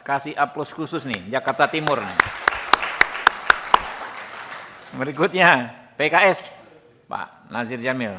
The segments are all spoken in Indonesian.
kasih aplaus khusus nih, Jakarta Timur nih. Berikutnya PKS, Pak Nazir Jamil.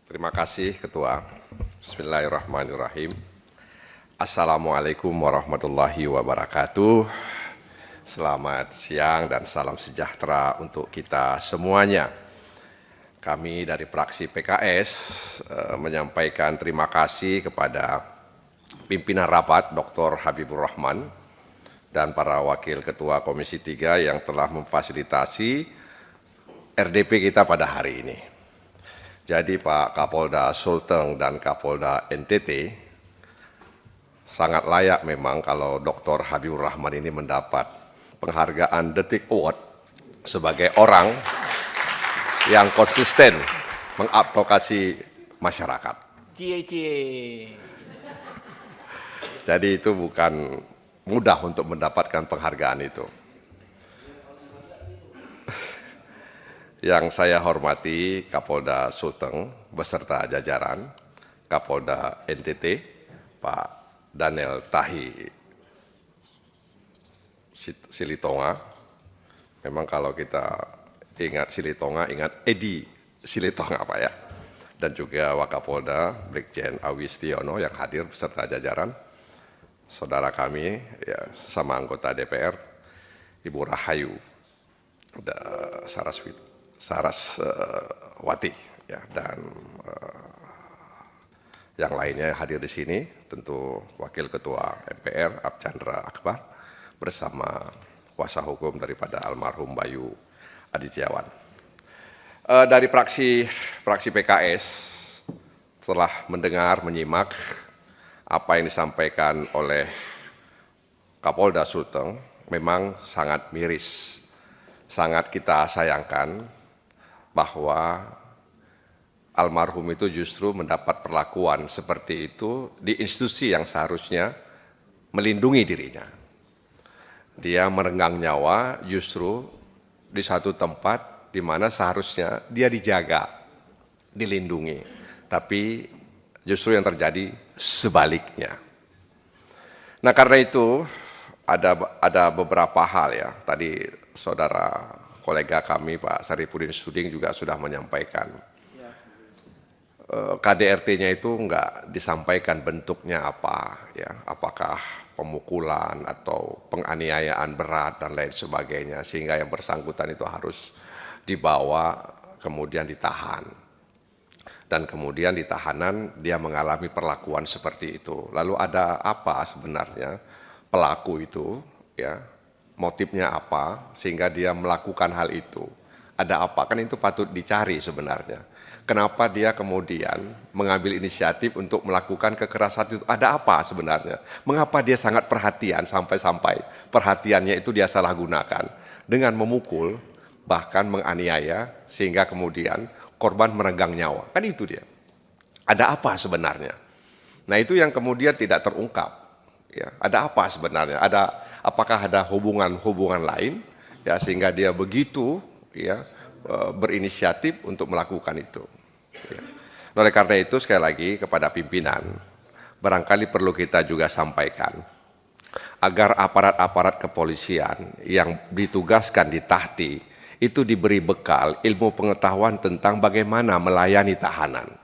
Terima kasih Ketua. Bismillahirrahmanirrahim. Assalamualaikum warahmatullahi wabarakatuh. Selamat siang dan salam sejahtera untuk kita semuanya. Kami dari fraksi PKS menyampaikan terima kasih kepada pimpinan rapat Dr. Habibur Rahman dan para wakil ketua Komisi 3 yang telah memfasilitasi RDP kita pada hari ini. Jadi Pak Kapolda Sulteng dan Kapolda NTT sangat layak memang kalau Dr. Habibur Rahman ini mendapat penghargaan Detik Award sebagai orang yang konsisten mengadvokasi masyarakat. Cie. Jadi itu bukan mudah untuk mendapatkan penghargaan itu. Yang saya hormati Kapolda Sulteng beserta jajaran, Kapolda NTT, Pak Daniel Tahi Silitonga. Memang kalau kita ingat Silitonga, ingat Edi Silitonga Pak ya. Dan juga Wakapolda Brigjen Awistiono yang hadir beserta jajaran. Saudara kami, ya, sesama anggota DPR, Ibu Rahayu Saraswati, ya, dan yang lainnya hadir di sini, tentu Wakil Ketua MPR Archandra Akbar bersama kuasa hukum daripada almarhum Bayu Adityawan. Dari fraksi PKS telah mendengar, menyimak apa yang disampaikan oleh Kapolda Sulteng, memang sangat miris, sangat kita sayangkan bahwa almarhum itu justru mendapat perlakuan seperti itu di institusi yang seharusnya melindungi dirinya. Dia merenggang nyawa justru di satu tempat di mana seharusnya dia dijaga, dilindungi. Tapi justru yang terjadi sebaliknya. Nah karena itu ada beberapa hal ya. Tadi saudara kolega kami Pak Sarifudin Suding juga sudah menyampaikan. KDRT-nya itu enggak disampaikan bentuknya apa, ya, apakah pemukulan atau penganiayaan berat dan lain sebagainya, sehingga yang bersangkutan itu harus dibawa kemudian ditahan. Dan kemudian di tahanan dia mengalami perlakuan seperti itu. Lalu ada apa sebenarnya pelaku itu, ya, motifnya apa sehingga dia melakukan hal itu? Ada apa? Kan itu patut dicari sebenarnya. Kenapa dia kemudian mengambil inisiatif untuk melakukan kekerasan itu? Ada apa sebenarnya? Mengapa dia sangat perhatian sampai-sampai perhatiannya itu dia salah gunakan dengan memukul, bahkan menganiaya sehingga kemudian korban merenggang nyawa? Kan itu dia. Ada apa sebenarnya? Nah itu yang kemudian tidak terungkap. Ya, ada apa sebenarnya? Apakah ada hubungan lain? Ya, sehingga dia begitu, ya, berinisiatif untuk melakukan itu. Ya. Oleh karena itu sekali lagi kepada pimpinan, barangkali perlu kita juga sampaikan agar aparat-aparat kepolisian yang ditugaskan di Tahti itu diberi bekal ilmu pengetahuan tentang bagaimana melayani tahanan.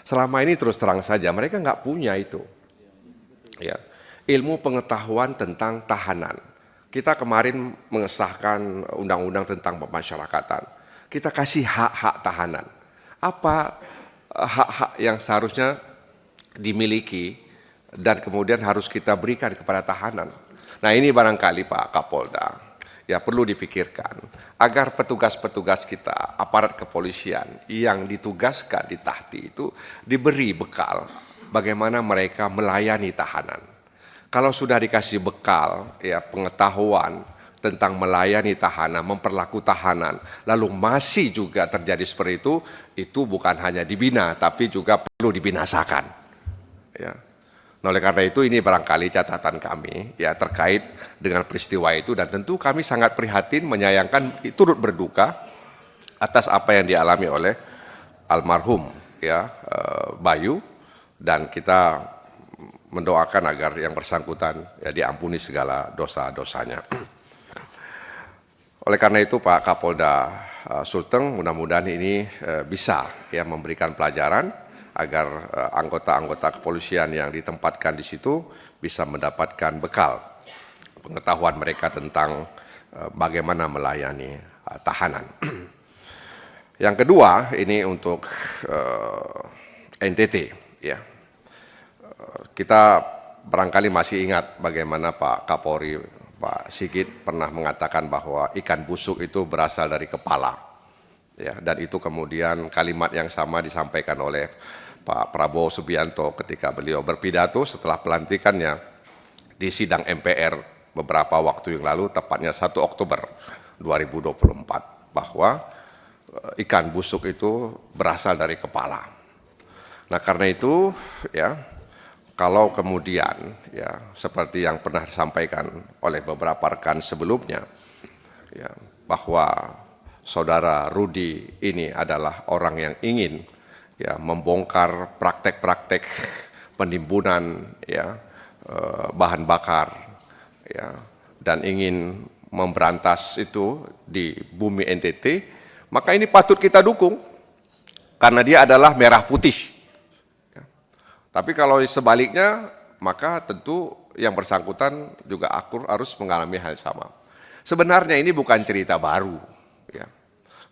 Selama ini terus terang saja mereka nggak punya itu. Ya. Ilmu pengetahuan tentang tahanan. Kita kemarin mengesahkan undang-undang tentang pemasyarakatan. Kita kasih hak-hak tahanan. Apa hak-hak yang seharusnya dimiliki dan kemudian harus kita berikan kepada tahanan. Nah ini barangkali Pak Kapolda, ya perlu dipikirkan agar petugas-petugas kita, aparat kepolisian yang ditugaskan di Tahti itu diberi bekal bagaimana mereka melayani tahanan. Kalau sudah dikasih bekal, ya pengetahuan tentang melayani tahanan, memperlaku tahanan, lalu masih juga terjadi seperti itu bukan hanya dibina, tapi juga perlu dibinasakan. Ya. Nah, oleh karena itu ini barangkali catatan kami ya terkait dengan peristiwa itu, dan tentu kami sangat prihatin, menyayangkan, turut berduka atas apa yang dialami oleh almarhum ya Bayu dan kita mendoakan agar yang bersangkutan ya diampuni segala dosa-dosanya. Oleh karena itu Pak Kapolda Sulteng mudah-mudahan ini bisa ya memberikan pelajaran agar anggota-anggota kepolisian yang ditempatkan di situ bisa mendapatkan bekal pengetahuan mereka tentang bagaimana melayani tahanan. Yang kedua ini untuk NTT ya. Kita barangkali masih ingat bagaimana Pak Kapolri Pak Sigit pernah mengatakan bahwa ikan busuk itu berasal dari kepala. Ya, dan itu kemudian kalimat yang sama disampaikan oleh Pak Prabowo Subianto ketika beliau berpidato setelah pelantikannya di sidang MPR beberapa waktu yang lalu, tepatnya 1 Oktober 2024, bahwa ikan busuk itu berasal dari kepala. Nah, karena itu ya, kalau kemudian ya seperti yang pernah disampaikan oleh beberapa rekan sebelumnya ya, bahwa saudara Rudi ini adalah orang yang ingin ya membongkar praktek-praktek penimbunan ya bahan bakar ya, dan ingin memberantas itu di bumi NTT, maka ini patut kita dukung karena dia adalah merah putih. Tapi kalau sebaliknya, maka tentu yang bersangkutan juga harus mengalami hal sama. Sebenarnya ini bukan cerita baru. Ya.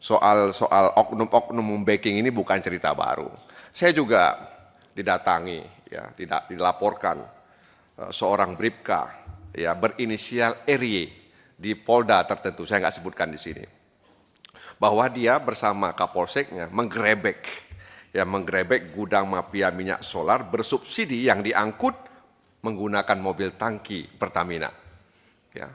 Soal oknum-oknum membacking ini bukan cerita baru. Saya juga didatangi, ya, dilaporkan seorang bribka ya, berinisial RY di Polda tertentu, saya nggak sebutkan di sini, bahwa dia bersama Kapolseknya menggerebek gudang mafia minyak solar bersubsidi yang diangkut menggunakan mobil tangki Pertamina. Ya.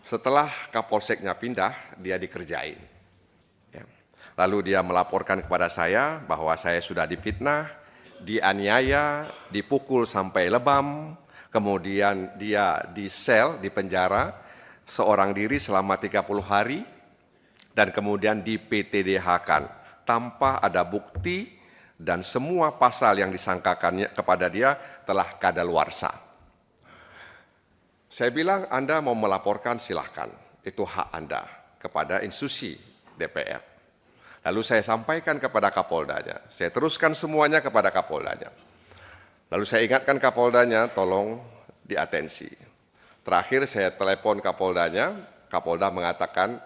Setelah Kapolseknya pindah, dia dikerjain. Ya. Lalu dia melaporkan kepada saya bahwa saya sudah difitnah, dianiaya, dipukul sampai lebam, kemudian dia di sel, di penjara, seorang diri selama 30 hari, dan kemudian di PTDH-kan. Tanpa ada bukti dan semua pasal yang disangkakannya kepada dia telah kadaluarsa. Saya bilang Anda mau melaporkan silahkan, itu hak Anda kepada institusi DPR. Lalu saya sampaikan kepada Kapoldanya, saya teruskan semuanya kepada Kapoldanya. Lalu saya ingatkan Kapoldanya, tolong diatensi. Terakhir saya telepon Kapoldanya, Kapolda mengatakan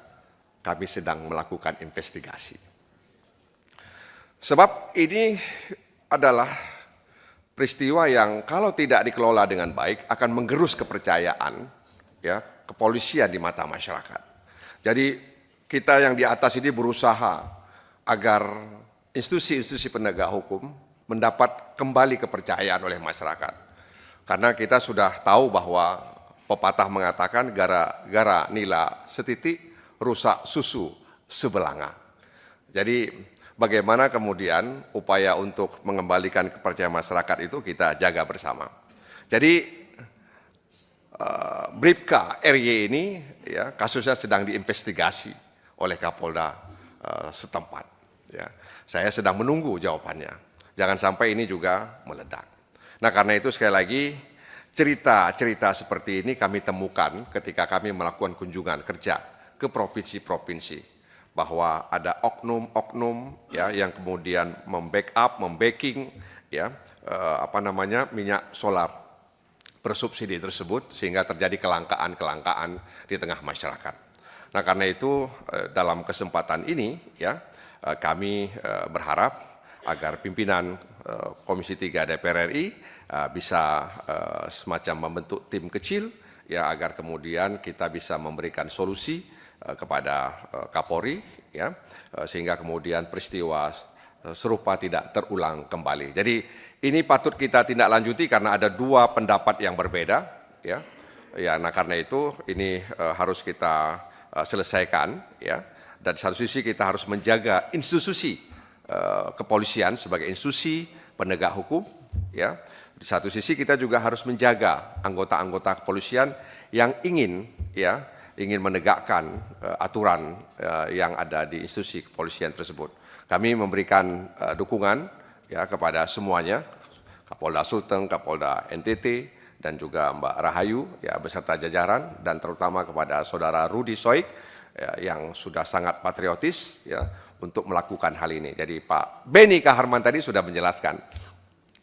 kami sedang melakukan investigasi. Sebab ini adalah peristiwa yang kalau tidak dikelola dengan baik akan menggerus kepercayaan ya kepolisian di mata masyarakat. Jadi kita yang di atas ini berusaha agar institusi-institusi penegak hukum mendapat kembali kepercayaan oleh masyarakat. Karena kita sudah tahu bahwa pepatah mengatakan gara-gara nila setitik rusak susu sebelanga. Jadi bagaimana kemudian upaya untuk mengembalikan kepercayaan masyarakat itu kita jaga bersama. Jadi bribka RY ini ya kasusnya sedang diinvestigasi oleh Kapolda setempat. Ya, saya sedang menunggu jawabannya. Jangan sampai ini juga meledak. Nah karena itu sekali lagi cerita-cerita seperti ini kami temukan ketika kami melakukan kunjungan kerja ke provinsi-provinsi. Bahwa ada oknum-oknum ya yang kemudian membacking ya minyak solar bersubsidi tersebut sehingga terjadi kelangkaan di tengah masyarakat. Nah, karena itu dalam kesempatan ini ya kami berharap agar pimpinan Komisi 3 DPR RI bisa semacam membentuk tim kecil ya agar kemudian kita bisa memberikan solusi kepada Kapolri ya sehingga kemudian peristiwa serupa tidak terulang kembali. Jadi ini patut kita tindak lanjuti karena ada dua pendapat yang berbeda ya. Ya, nah karena itu ini harus kita selesaikan ya. Dan di satu sisi kita harus menjaga institusi kepolisian sebagai institusi penegak hukum ya. Di satu sisi kita juga harus menjaga anggota-anggota kepolisian yang ingin menegakkan aturan yang ada di institusi kepolisian tersebut. Kami memberikan dukungan ya kepada semuanya Kapolda Sulteng, Kapolda NTT, dan juga Mbak Rahayu ya beserta jajaran, dan terutama kepada saudara Rudi Soik ya, yang sudah sangat patriotis ya untuk melakukan hal ini. Jadi Pak Beni Kaharman tadi sudah menjelaskan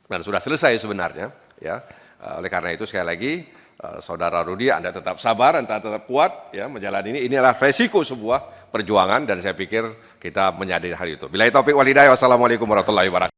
dan sudah selesai sebenarnya ya. Oleh karena itu sekali lagi saudara Rudi, Anda tetap sabar, Anda tetap kuat ya menjalani ini. Inilah resiko sebuah perjuangan dan saya pikir kita menyadari hal itu. Billahi taufiq wal hidayah. Wassalamualaikum warahmatullahi wabarakatuh.